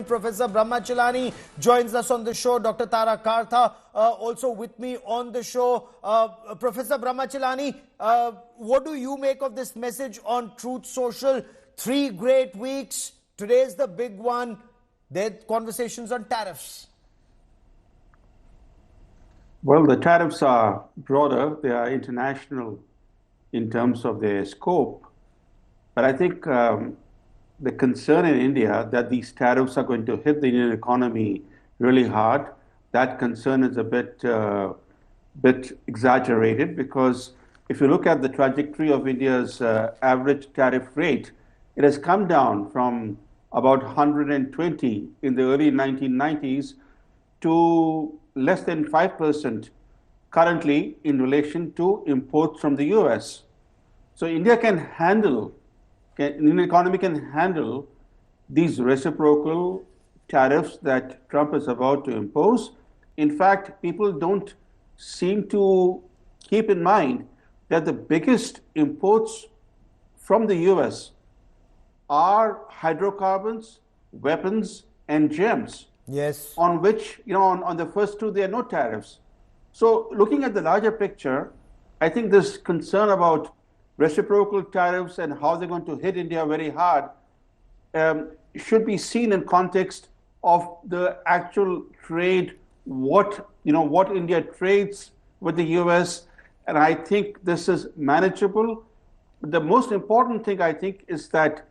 Professor Brahmachalani joins us on the show. Dr. Tara Kartha also with me on the show. Professor Brahmachalani, what do you make of this message on Truth Social? 3 great weeks. Today's the big one. There are conversations on tariffs. Well, the tariffs are broader. They are international in terms of their scope. But I think the concern in India that these tariffs are going to hit the Indian economy really hard, that concern is a bit exaggerated, because if you look at the trajectory of India's average tariff rate, it has come down from about 120 in the early 1990s to less than 5% currently in relation to imports from the US. So India can handle, the Indian economy can handle these reciprocal tariffs that Trump is about to impose. In fact, people don't seem to keep in mind that the biggest imports from the US are hydrocarbons, weapons, and gems. Yes. On which, on the first two, there are no tariffs. So looking at the larger picture, I think this concern about reciprocal tariffs and how they're going to hit India very hard should be seen in context of the actual trade, what India trades with the US. And I think this is manageable. The most important thing, I think, is that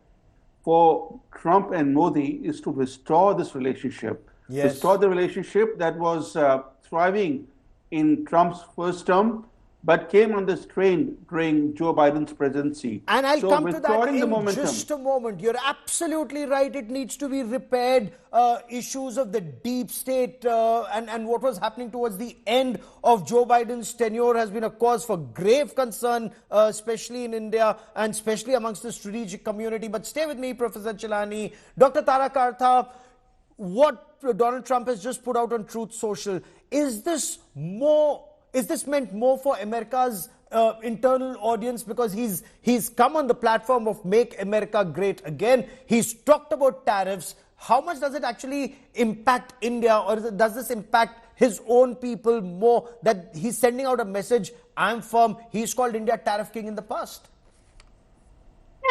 for Trump and Modi is to restore this relationship. Yes. Restore the relationship that was thriving in Trump's first term, but came on this train during Joe Biden's presidency. And I'll come to that in just a moment. You're absolutely right. It needs to be repaired. Issues of the deep state and what was happening towards the end of Joe Biden's tenure has been a cause for grave concern, especially in India and especially amongst the strategic community. But stay with me, Professor Chalani. Dr. Tara Kartha, what Donald Trump has just put out on Truth Social, is this meant more for America's internal audience, because he's come on the platform of Make America Great Again. He's talked about tariffs. How much does it actually impact India, or does this impact his own people more, that he's sending out a message, I'm firm? He's called India tariff king in the past.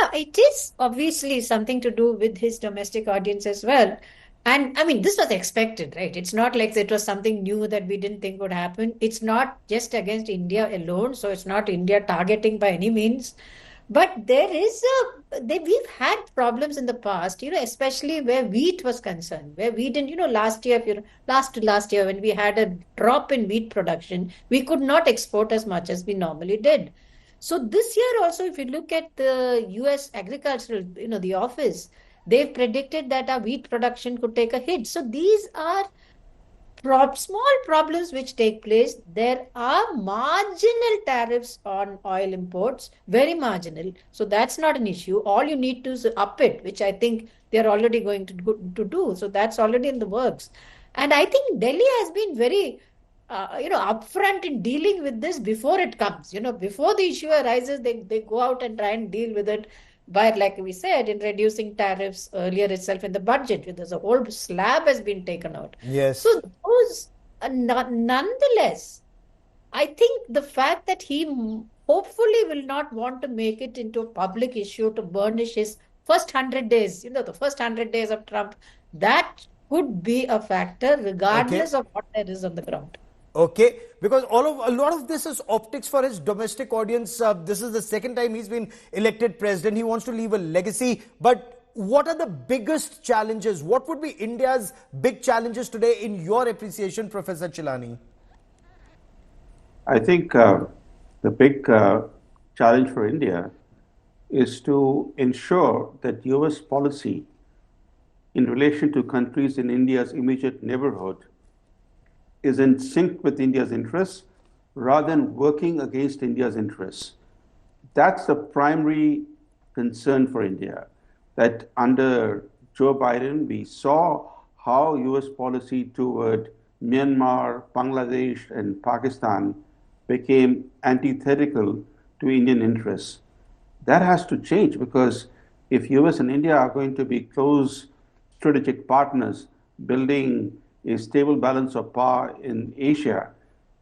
Yeah, it is obviously something to do with his domestic audience as well. And I mean, this was expected, right? It's not like it was something new that we didn't think would happen. It's not just against India alone. So it's not India targeting by any means. But we've had problems in the past, especially where wheat was concerned, where we didn't, last year when we had a drop in wheat production, we could not export as much as we normally did. So this year also, if you look at the US agricultural, the office, they've predicted that our wheat production could take a hit. So these are small problems which take place. There are marginal tariffs on oil imports, very marginal. So that's not an issue. All you need to is up it, which I think they're already going to do. So that's already in the works. And I think Delhi has been very upfront in dealing with this before it comes. Before the issue arises, they go out and try and deal with it by, like we said, in reducing tariffs earlier itself in the budget. There's a whole slab has been taken out. Yes. So those, nonetheless, I think the fact that he hopefully will not want to make it into a public issue to burnish his first 100 days, the first 100 days of Trump, that could be a factor regardless of what there is on the ground. Okay, because a lot of this is optics for his domestic audience. This is the second time he's been elected president. He wants to leave a legacy. But what are the biggest challenges? What would be India's big challenges today in your appreciation, Professor Chilani? I think the big challenge for India is to ensure that US policy in relation to countries in India's immediate neighborhood is in sync with India's interests rather than working against India's interests. That's the primary concern for India, that under Joe Biden, we saw how US policy toward Myanmar, Bangladesh, and Pakistan became antithetical to Indian interests. That has to change, because if US and India are going to be close strategic partners, building a stable balance of power in Asia,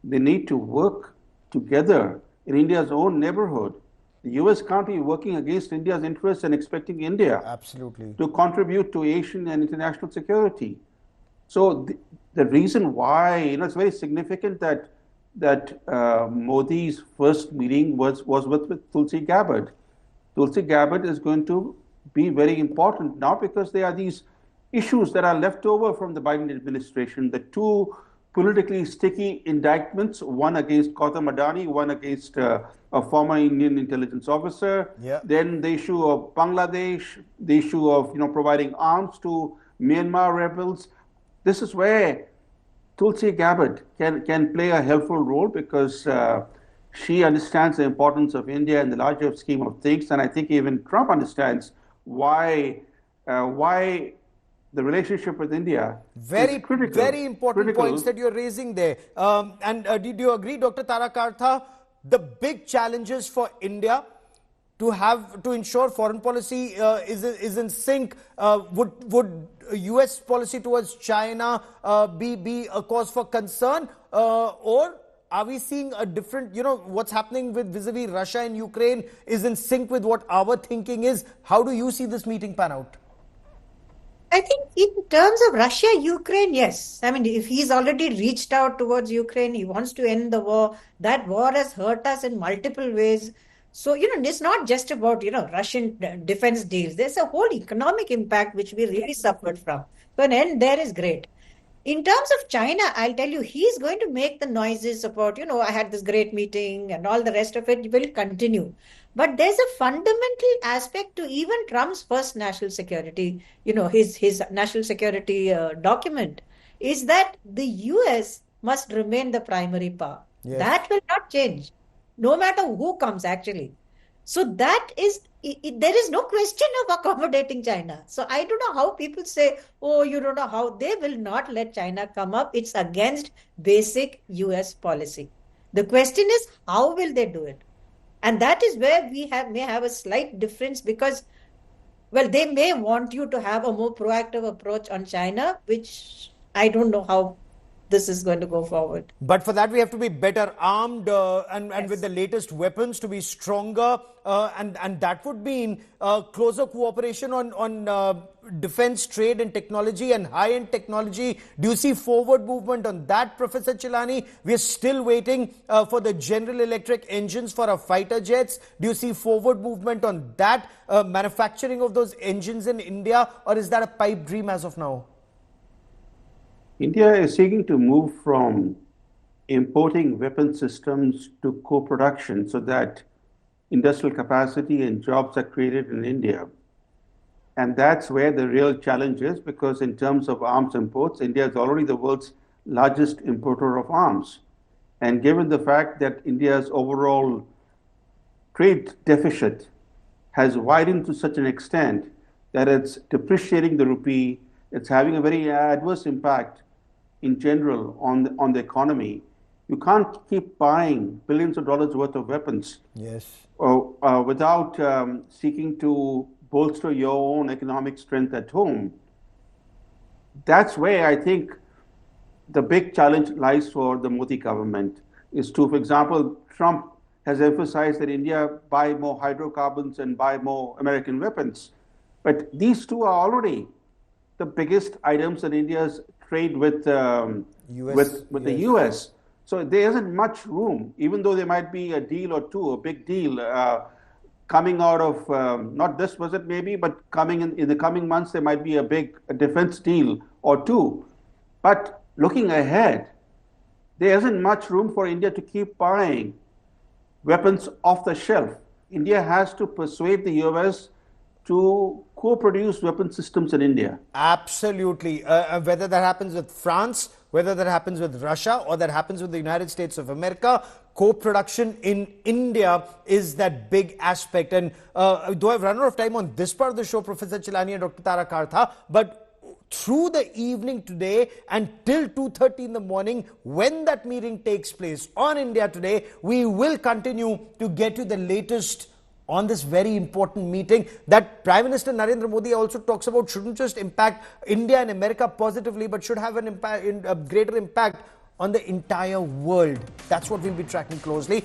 they need to work together in India's own neighborhood. The US can't be working against India's interests and expecting India Absolutely. to contribute to Asian and international security. So the reason why, it's very significant that Modi's first meeting was with Tulsi Gabbard. Tulsi Gabbard is going to be very important now because there are these issues that are left over from the Biden administration. The two politically sticky indictments, one against Gautam Adani, one against a former Indian intelligence officer. Yeah. Then the issue of Bangladesh, the issue of providing arms to Myanmar rebels. This is where Tulsi Gabbard can play a helpful role because she understands the importance of India in the larger scheme of things, and I think even Trump understands why the relationship with India is critical. Very important points that you're raising there. Did you agree, Dr. Tarakartha, the big challenges for India to ensure foreign policy is in sync? Would US policy towards China be a cause for concern, or are we seeing a different, what's happening with vis-a-vis Russia and Ukraine is in sync with what our thinking is? How do you see this meeting pan out? I think in terms of Russia, Ukraine, yes. I mean, if he's already reached out towards Ukraine, he wants to end the war. That war has hurt us in multiple ways. So, it's not just about, Russian defense deals. There's a whole economic impact which we really suffered from. So an end there is great. In terms of China, I'll tell you, he's going to make the noises about, I had this great meeting and all the rest of it will continue. But there's a fundamental aspect to even Trump's first national security, his national security document, is that the US must remain the primary power. Yes. That will not change, no matter who comes, actually. So that is, there is no question of accommodating China. So I don't know how people say, oh, you don't know how. They will not let China come up. It's against basic US policy. The question is, how will they do it? And that is where we may have a slight difference because, well, they may want you to have a more proactive approach on China, which I don't know how this is going to go forward. But for that, we have to be better armed and with the latest weapons to be stronger. And that would mean closer cooperation on defense, trade and technology and high-end technology. Do you see forward movement on that, Professor Chilani? We are still waiting for the General Electric engines for our fighter jets. Do you see forward movement on that, manufacturing of those engines in India? Or is that a pipe dream as of now? India is seeking to move from importing weapon systems to co-production so that industrial capacity and jobs are created in India. And that's where the real challenge is because in terms of arms imports, India is already the world's largest importer of arms. And given the fact that India's overall trade deficit has widened to such an extent that it's depreciating the rupee, it's having a very adverse impact in general on the economy. You can't keep buying billions of dollars worth of weapons without seeking to bolster your own economic strength at home. That's where I think the big challenge lies for the Modi government is to, for example, Trump has emphasized that India buy more hydrocarbons and buy more American weapons. But these two are already the biggest items in India's trade with the US. So there isn't much room, even though there might be a deal or two, a big deal coming out of not this visit maybe, but coming in the coming months, there might be a big defense deal or two. But looking ahead, there isn't much room for India to keep buying weapons off the shelf. India has to persuade the US to co-produce weapon systems in India. Absolutely. Whether that happens with France, whether that happens with Russia, or that happens with the United States of America, co-production in India is that big aspect. And though I've run out of time on this part of the show, Professor Chilani and Dr. Tarakartha, but through the evening today and till 2:30 in the morning, when that meeting takes place on India Today, we will continue to get you the latest on this very important meeting that Prime Minister Narendra Modi also talks about shouldn't just impact India and America positively, but should have an impact, a greater impact on the entire world. That's what we'll be tracking closely.